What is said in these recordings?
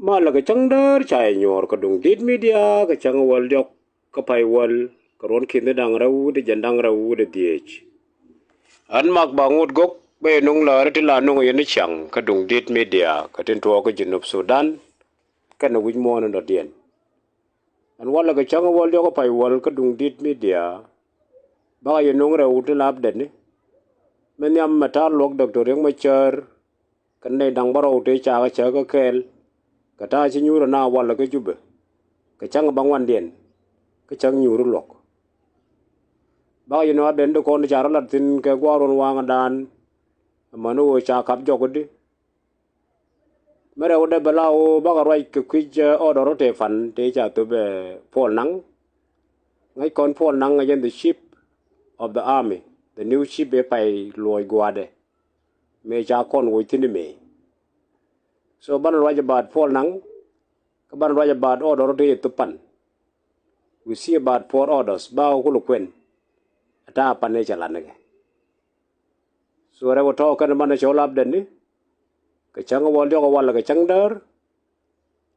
ma la ga chang dar chai nyor ka dung dit media ka chang wal jok ka pai wal ka ron kin de dang rau de jandang rau de diech an mak bangut gok be nung la ti la nung yen chang ka dung dit media ka tin to ka jinup Sudan ka na wij mo na dien an wal ga chang wal jok ka pai wal ka dung dit media ba yen nung rau ti lab de ni men yam mata lok doctor yang ma char kan ne dang baro te cha ka kel ka ta chi nyuru na wala ka jube ka chang bang wan dien ka chang nyuru lok ba you know den do kon cha la tin ka gwaron wang dan manu cha kap jogodi mere ode bala o ba ga roi ka kwij order te fan te cha to be pol nang ngai kon pol nang again the ship of the army the new ship be pai loy gwade me cha kon wo tin me so ban roi about pol nang ka ban roi about order te to pan we see about 4 orders ba ko lu kwen ata pan ne chala ne so re wo to kan man cho lab den ni ka chang wol jo wal ka chang dar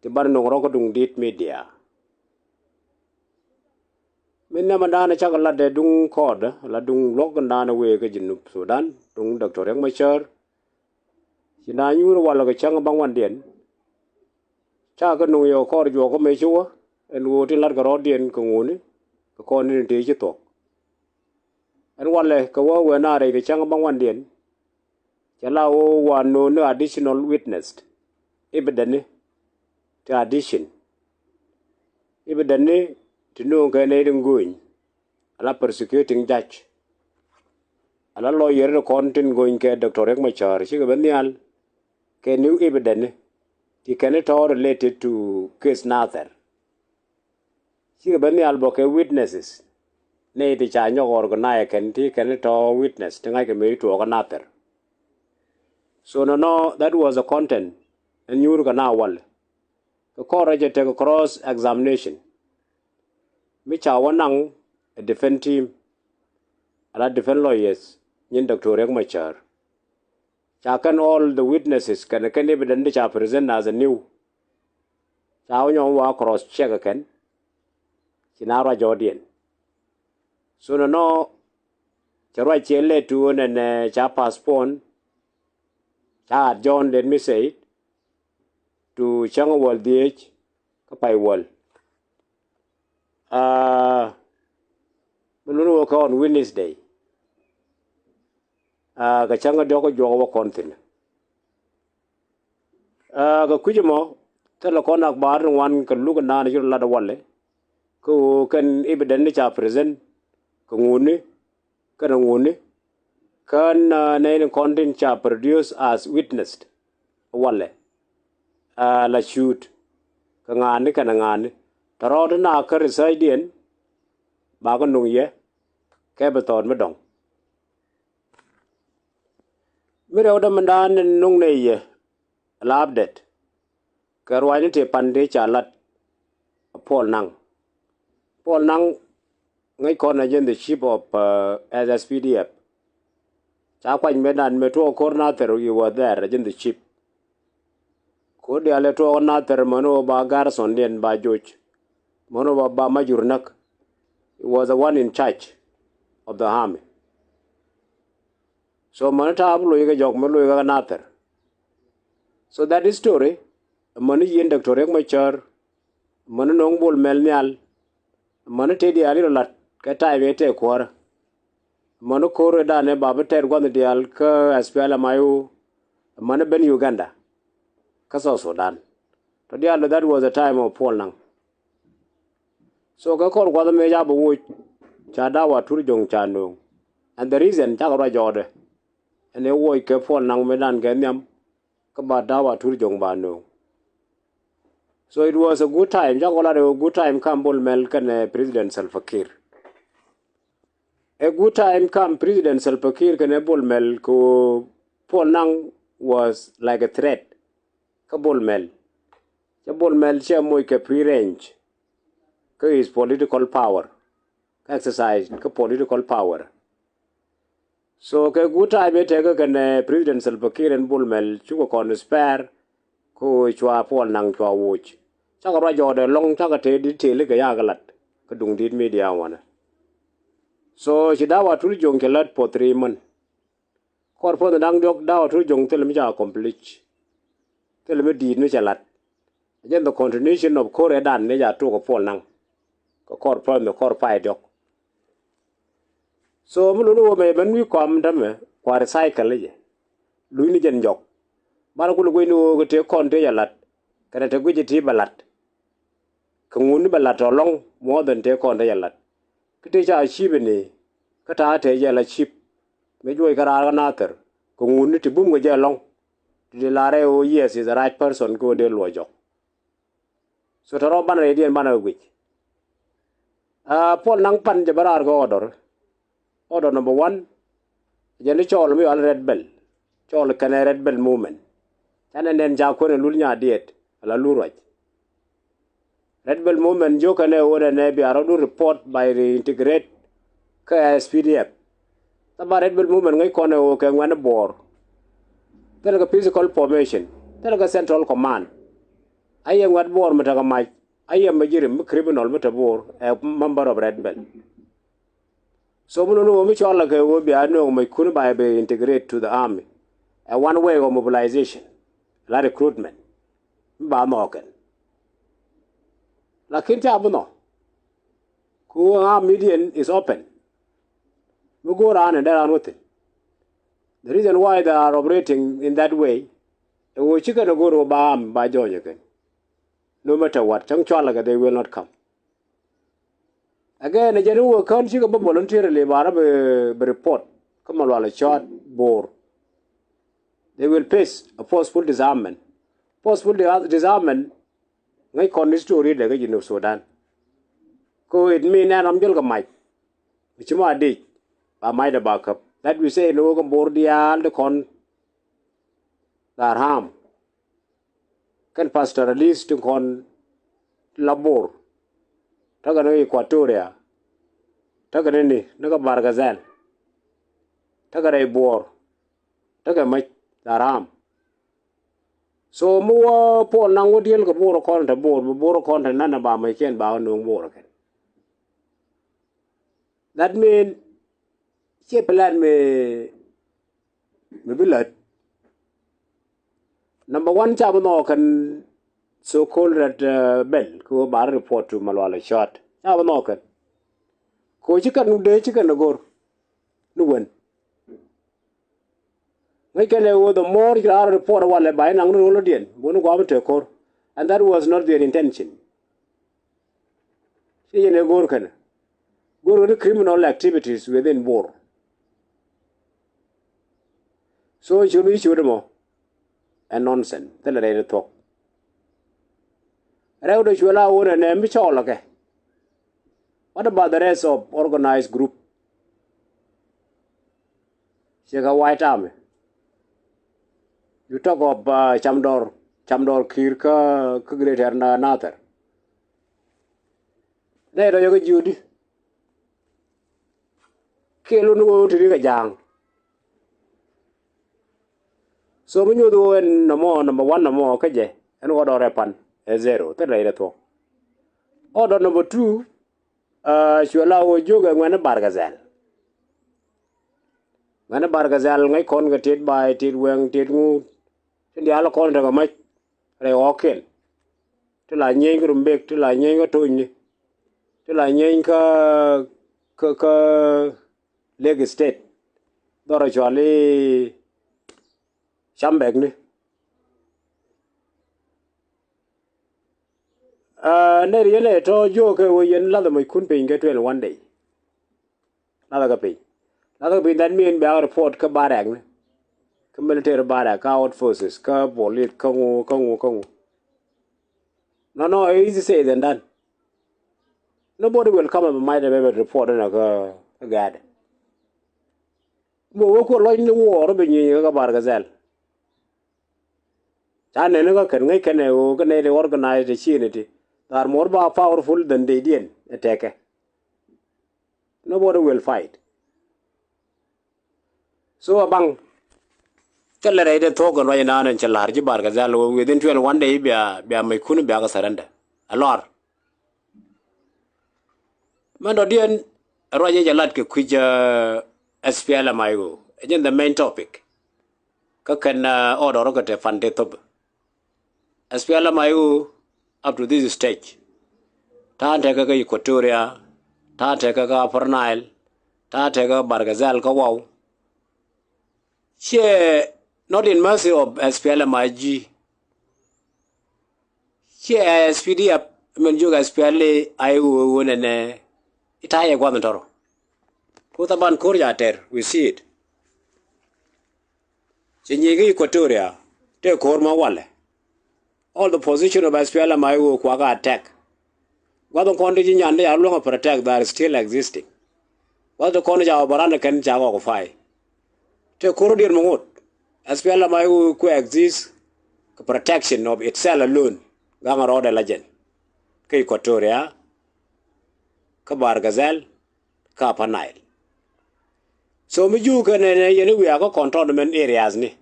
ti ban no ro ko dung dit media min na man na cha la de dung kod la dung lok kan na we ka jinu Sudan dung doctor yang machar sina nyu ro wal ka chang bang wan den cha ka no yo kor jo ko me chu en wo ti lar ka ro den ko nguni ko kon ni ti chi to en wale ka wo we na re ka chang bang wan den chala o wan no additional witness evidence to addition evidence to know ka ne ding going ala prosecuting judge ala lawyer no content going ke doctor ek machar shi ga banyal ke new evidence ti can it all related to case nather shi ga banyal bo ke witnesses ne ti cha nyo organize kan ti can it all witness tinga ke me to nather so no that was a content and you ga na wal the court take a cross examination mi cha wanang a defense team ala defense lawyers yin doctor ek machar cha kan all the witnesses kan evidence cha present as a new cha nyo wa cross check kan sinara jordian so no cha right chele to and cha passport cha John let me say it, to changwal dh ka pai wal munu ko on Wednesday ka changa doko jogo kontin ka kujimo tele kon akbar wan ka luga na ni la da walle ko kan evidence cha present ko nguni kan ne content cha produce as witnessed walle la shoot ka ngani kana ngani tarod na ka residien ba ko nung ye ke beton me dong mi rew da mandan nung ne ye la update ka rwani te pande cha lat pol nang ngai kon again the chief of SSPDF cha kwany medan me to coordinator you were there again the chief ko de ale to na ter mano ba garson den ba joj mano ba majurnak he was the one in charge of the army so manata ablo yiga jok melo yiga nater so that is story mani yin doctor ek machar mani nong bol mel nyal mani tedi ali lat ka time ete kwar mani kore dane baba ter gwan dial ka aspela mayu mani ben Uganda kaso Sudan to dial that was the time of Paul nang so ka kor gwan me ja bo cha dawa tur jong chano and the reason cha ra jode ene wo ke Paul nang me dan ke nyam ka ba dawa tur jong ba no so it was a good time ja gola a good time kambol mel kan President Salva Kiir a good time come President Salva Kiir kan bol mel ko Paul nang was like a threat ka bol mel che moy ke free range ka is political power ka exercise ka political power so ka good time te ka kan President Salva Kiir and bol mel chu ko spare ko chwa pol nang chwa wuch chaka ra jo de long chaka te di te le ga ya galat ka dung dit media wana so chi dawa tu jong ke lat po 3 man kor po nang dok dawa tu jong te le mi ja complete te le mi di no chalat again the continuation of kore dan ne ja tu ko pol nang ko kor po me kor pa dok so mu no me ban wi kwam dame kwar cycle je lu ni jen jok bara ku lu no ko te kon te yalat kada te guji ti balat kungun balat long more than te kon te yalat kite cha shibe ni kata te yala ship me joy kara na ter kungun ti bum go je long de lare o yes is the right person go de lo jok so taro ban re dien ban wi pol nang pan je barar go order number 1 je ni chol mi al red bell chol kan red bell movement and then ja ko ne lul nya diet ala luraj red bell movement jo kan e ora ne bi aro report by the integrate ka SPDF ta red bell movement ngai ko ne o ke ngwan bor tele ka physical formation tele ka central command aye ngwan bor mata ka mai aye majirim criminal mata bor a member of red bell so muno no mi chola ke wo bi ano mai kun ba be integrate to the army a one way of mobilization la recruitment ba no ken la kin ta buno ku median is open we go around and around with it the reason why they are operating in that way we chicken go ro ba am ba jo ken no matter what chang chola they will not come again a general kan chi go voluntarily bara be report come wala shot bor they will face a forceful disarmament ngai kon story de ga jinu Sudan ko it mean na am jol ga mai chima di ba mai da backup that we say no go bor dial de kon darham kan pastoralist to kon labor taga no Equatoria taga ni naga Bargazal taga rai bor taga mai darham so mu po nang wo diel ko bor kon ta bor kon ta nana ba mai ken ba no bor ken that mean che plan me bilat number 1 cha no kan so called red bell ko bar report to malwala shot cha no kan ko chikan nu de chikan gor nu wen ngai kan wo the more you are report wala bay nang no lo dien bonu ko amte kor and that was not their intention she ne gor kan gor the criminal activities within bor so should mo and nonsense tell the talk rew de chwela wona ne mi chola ke what about the rest of organized group chega white army you talk of chamdor kirka greater na nater ne ro yo judi kelu no ti ga jang so mi nyodo en number 1 no mo ka je en order repan e 0 te re to order number 2 chwela wo joga ngwana bargazal ngai kon ga tet bai tet weng tet ngu ndi ala kon daga mai re oken te la nyen rumbek te la nyen ga tonni te la nyen ka leg state doro chwali chambek ni ne riele to jo ke wo yen la mai kun pe nge 1 day la ga pe that mean be our report ka barak ne ka military barak ka out forces ka police ka ngu no easy say than that nobody will come and might have ever report na ka gad mo ko lo ni war be ni ka Bargazal chane ne ka kan ngai kan ne o ka ne organized unity they are more powerful than they did attack nobody will fight so abang tell a rate talk on right now and Chalarji Bargazal within 12 day be a my kun be a surrender. A lot. Mandodian Roger Jalatke Quija SPL Mayo. Again the main topic. Kakan order rocket fante top. SPL Mayo up to this stage. Tan take a Equatoria, Tan take a Upper Nile, Tan take a Bargazal Kawaw. She not in mercy of SPLMIG. She SPD up Menjuga SPL I won and Itaya Guanatoro. Kutaban Korea ter, we see it. Chinyigi Equatoria, take Korma Wale. All the position of SPLMIG Quaga attack. What the quantity and they are long for attack that is still existing. What the college of Barana can Jago Fai. Take Korodian Mongot. SPLMIG coexist protection of itself alone. Ganga Roda Legend. Ka Equatoria, Ka Bargazal, Ka Upper Nile. So Miju can we are controlment areas ni.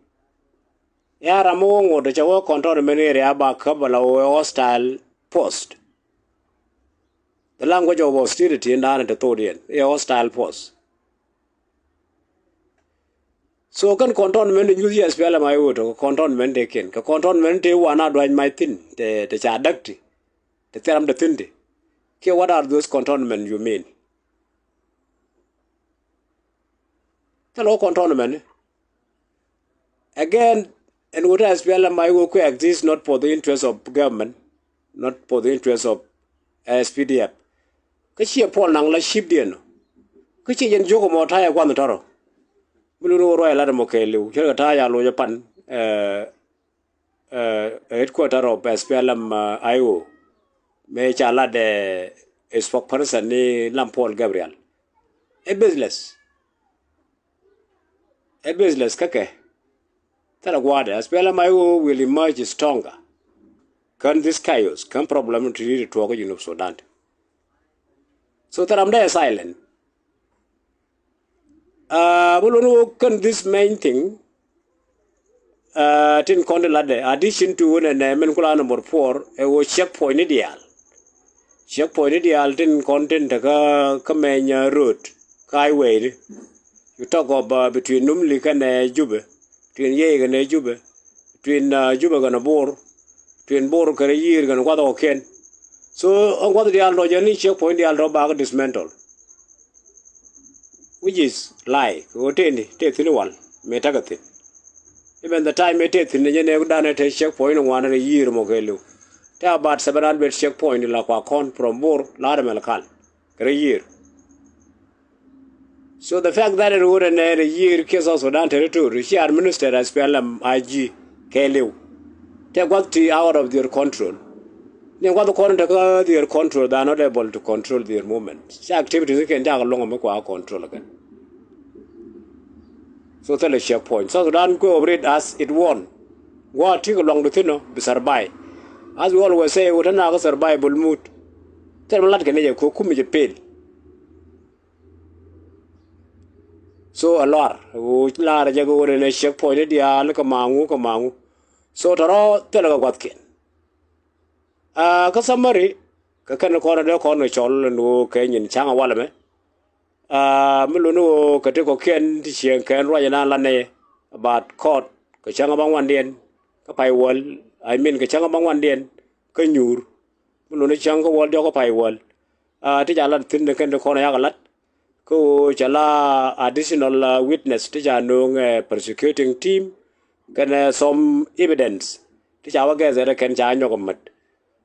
Yara Mong or the Jawa controlment area back Kabala hostile post. The language of hostility in the Thodian, a hostile post. So can contourment use SPLMIG contourment they can. Contourment they want to do my thing, the chadacti, the theorem the thindi. Okay, what are those contourment you mean? Hello, contourment. Again, and what SPLMIG coexist not for the interest of government, not for the interest of SPDF. Kachi a Paul Nangla ship dear. Kachi and Joko Motaya Guanatoro. Mulu Royal Adamokelu, Jagataya Lo Japan, headquarter of SPLM IO, Mechala de a spokesperson ni Lampol Gabriel. A business, Kake. Taraguada, SPLM IO will emerge stronger. Can this chaos, can problem to read to Ogo of Sudan? So that I'm there silent. Can this main thing tin content addition to and menkula number 4 was checkpoint ideal tin content kamenya road highway you talk about between Numlik and Jube between Yeg and Jube between Juba and Bor between Bor and Year and what Ken so on what the alloy checkpoint the alro dismantle. Which is lie, take in one, metagatin. Even the time it takes in the general done at a checkpoint 1 year mogelu. There are about 700 checkpoint in Laquacon from Bor, Ladamelcal, a year. So the fact that it would a year case also done territory, she administered as PLMIG, Kelu. Take what out of their control. They want to their control, they are not able to control their movements. The activities can take along and make our control again. So tell a checkpoint. So Sudan cooperate as it won. Go take along the thing, be survive. As we always say, what an hour survival mood. Tell me, can you cook me paid? So a lot. Which large go in a checkpoint, the Alakamangu. So Taro, tell her what can. Kasamari, Kakan corner chol and no Kenyan Changa Walame. Muluno Kateko Ken, Tishan Ken Rayana Lane, about court, Kachangabang 1 den, Kapai wall, I mean Kachangabang 1 den, Kanyur, Muluna Changa wall, Jokapai wall. Tijalan thin the Ken the corner Yagalat, Ko Chala additional witness, Tijanung persecuting team, can some evidence. Tijawa Gaza can Janyogamat.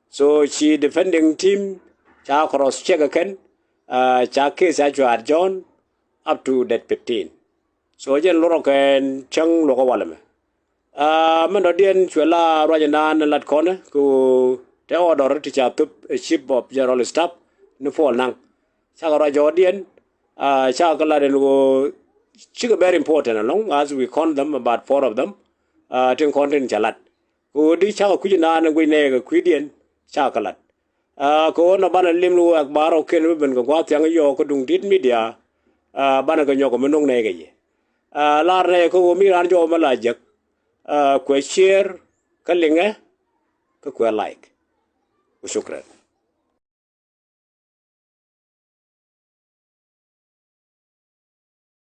So she defending team, cha cross check again, cha case actually John up to that 15. So jen loro ken chang loko walame. Mandodian chwela rajanan lat kone ku te order to cha tup a ship of general staff no fall nang. Cha rajodian cha kala go chiga very important along as we count them about 4 of them. Tin content chalat. Ku di cha kujina na gwine kwidian Chakalat. Ko na bana limlu akbaro ken ben ko kwat yo ko dung dit media bana ko nyoko menung ne gaye. Lar ne ko mi ran jo malajak kwe share ka linge ka kwe like. Shukran.